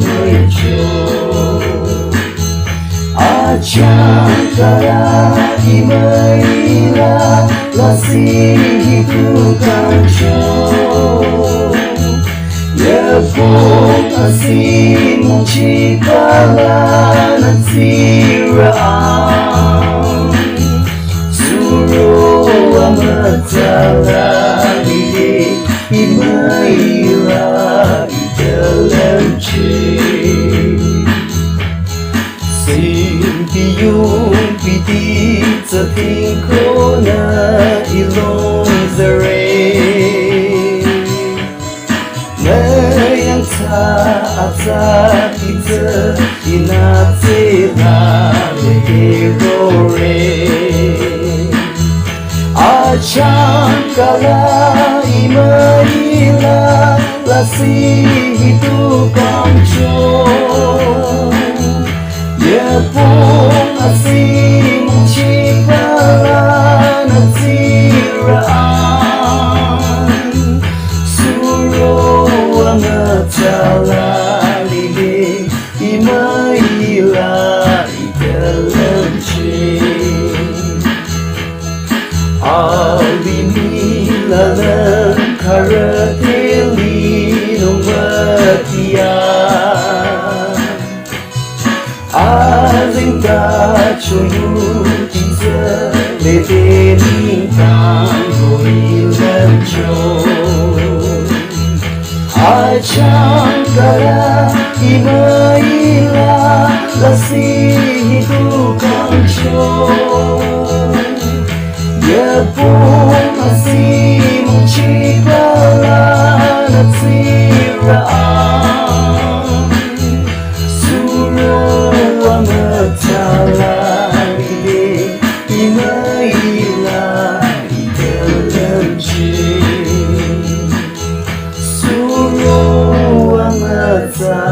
mejo Acangkara imaila Lasih hidup kanco Yepung asih mucikala nansiraan Suruh amatala lidik imaila idalam cik Simpiyung piti setingko na ilong zare Nayang taat kita inatila lehirore Acangkala imaila Lasih hidup kanco Yepung asih mucikala nansiraan Suruh amatala lidik imaila idalam cik Alimila langkara teli nombatia Aling kacuyu tiza lete nintang goilam jom Acangkara imaila Lasih hidup kanco Yepung asih mucikala nansiraan Suruh amatala lidik imaila idalam cik Suruh amatala